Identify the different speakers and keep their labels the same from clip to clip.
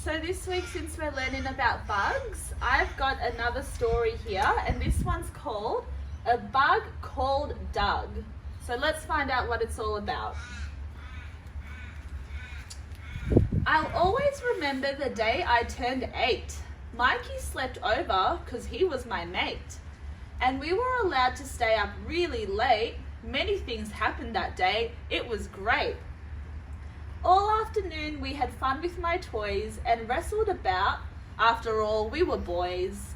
Speaker 1: So this week, since we're learning about bugs, I've got another story here, and this one's called A Bug Called Doug. So let's find out what it's all about. I'll always remember the day I turned 8. Mikey slept over because he was my mate, and we were allowed to stay up really late. Many things happened that day. It was great. All afternoon we had fun with my toys and wrestled about. After all, we were boys.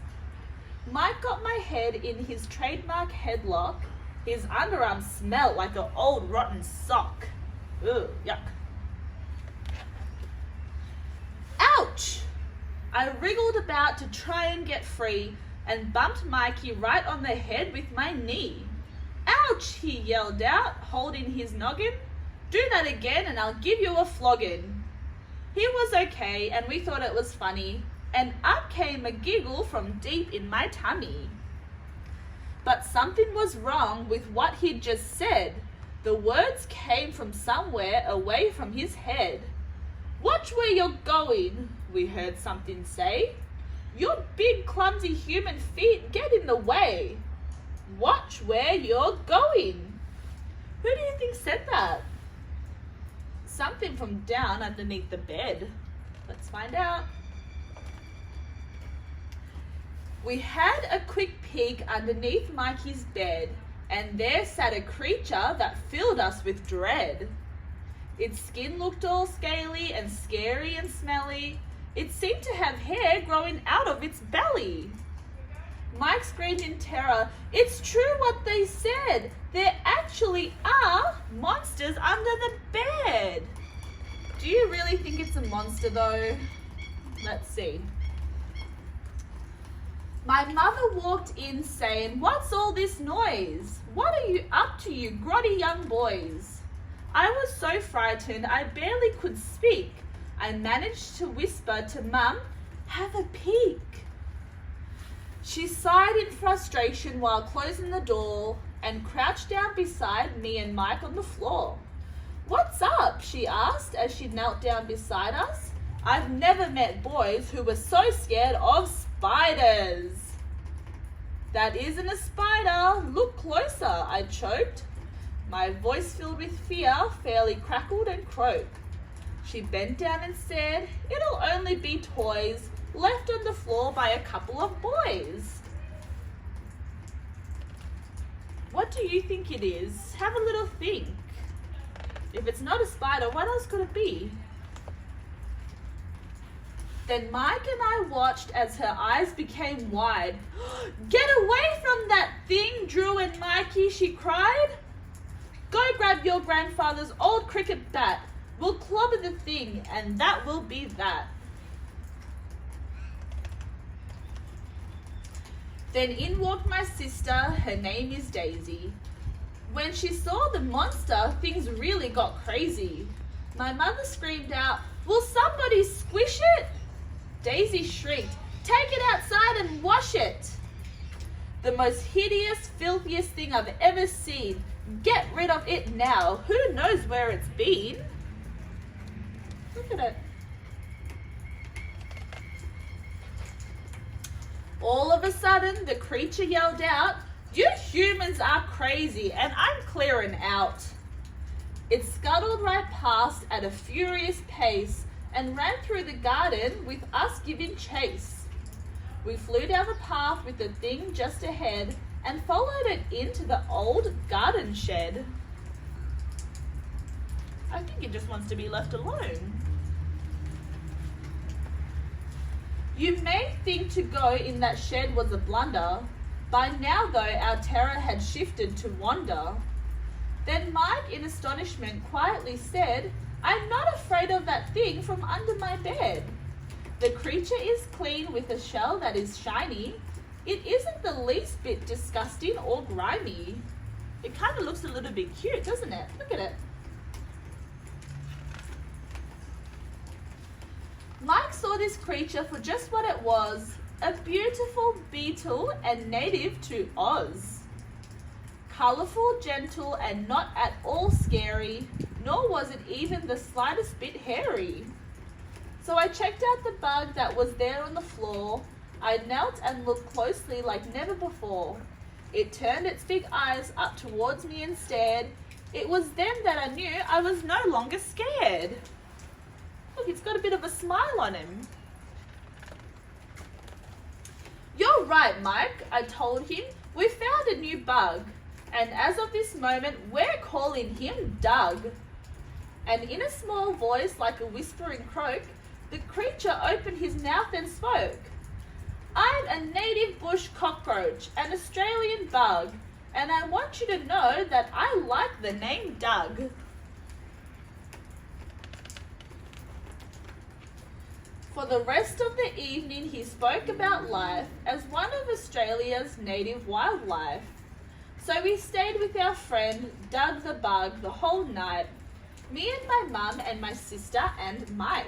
Speaker 1: Mike got my head in his trademark headlock. His underarm smelled like an old rotten sock. Ugh, yuck. Ouch! I wriggled about to try and get free and bumped Mikey right on the head with my knee. Ouch! He yelled out, holding his noggin. Do that again and I'll give you a flogging. He was okay and we thought it was funny, and up came a giggle from deep in my tummy. But something was wrong with what he'd just said. The words came from somewhere away from his head. Watch where you're going, we heard something say. Your big clumsy human feet get in the way. Watch where you're going. Who do you think said that? Something from down underneath the bed. Let's find out. We had a quick peek underneath Mikey's bed, and there sat a creature that filled us with dread. Its skin looked all scaly and scary and smelly. It seemed to have hair growing out of its belly. Mike screamed in terror, "It's true what they said! There actually are monsters under the bed!" Do you really think it's a monster though? Let's see. My mother walked in saying, "What's all this noise? What are you up to, you grotty young boys?" I was so frightened I barely could speak. I managed to whisper to Mum, "Have a peek." She sighed in frustration while closing the door and crouched down beside me and Mike on the floor. "What's up?" she asked as she knelt down beside us. I've never met boys who were so scared of spiders. "That isn't a spider. Look closer," I choked. My voice filled with fear fairly crackled and croaked. She bent down and said, "It'll only be toys left on the floor by a couple of boys." What do you think it is? Have a little think. If it's not a spider, what else could it be? Then Mike and I watched as her eyes became wide. "Get away from that thing, Drew and Mikey," she cried. "Go grab your grandfather's old cricket bat. We'll clobber the thing, and that will be that." Then in walked my sister, her name is Daisy. When she saw the monster, things really got crazy. My mother screamed out, "Will somebody squish it?" Daisy shrieked, "Take it outside and wash it." "The most hideous, filthiest thing I've ever seen. Get rid of it now. Who knows where it's been?" Look at it. All of a sudden, the creature yelled out, "You humans are crazy and I'm clearing out." It scuttled right past at a furious pace and ran through the garden with us giving chase. We flew down the path with the thing just ahead and followed it into the old garden shed. I think it just wants to be left alone. You may think to go in that shed was a blunder. By now, though, our terror had shifted to wonder. Then Mike, in astonishment, quietly said, "I'm not afraid of that thing from under my bed. The creature is clean with a shell that is shiny. It isn't the least bit disgusting or grimy." It kind of looks a little bit cute, doesn't it? Look at it. Mike saw this creature for just what it was, a beautiful beetle and native to Oz. Colourful, gentle, and not at all scary, nor was it even the slightest bit hairy. So I checked out the bug that was there on the floor. I knelt and looked closely like never before. It turned its big eyes up towards me and stared. It was then that I knew I was no longer scared. Look, it's got a bit of a smile on him. You're right, Mike, I told him. We found a new bug. And as of this moment, we're calling him Doug. And in a small voice like a whispering croak, the creature opened his mouth and spoke. I'm a native bush cockroach, an Australian bug, and I want you to know that I like the name Doug. For the rest of the evening, he spoke about life as one of Australia's native wildlife. So we stayed with our friend Doug the Bug the whole night, me and my mum and my sister and Mike.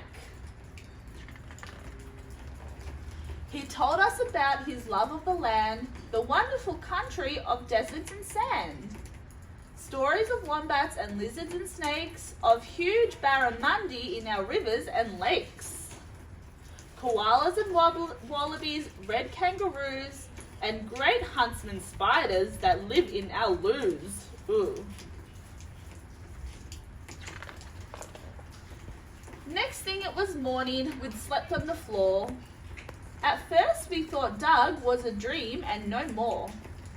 Speaker 1: He told us about his love of the land, the wonderful country of deserts and sand. Stories of wombats and lizards and snakes, of huge barramundi in our rivers and lakes. Koalas and wallabies, red kangaroos, and great huntsman spiders that live in our loos. Ooh. Next thing it was morning, we'd slept on the floor. At first we thought Doug was a dream and no more,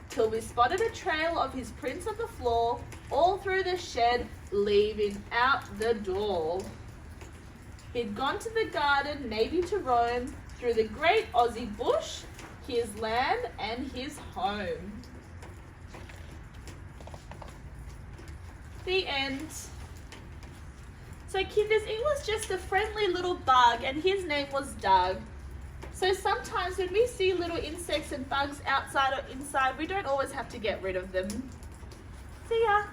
Speaker 1: till we spotted a trail of his prints on the floor, all through the shed, leaving out the door. He'd gone to the garden, maybe to roam, through the great Aussie bush, his land and his home. The end. So kinders, it was just a friendly little bug and his name was Doug. So sometimes when we see little insects and bugs outside or inside, we don't always have to get rid of them. See ya!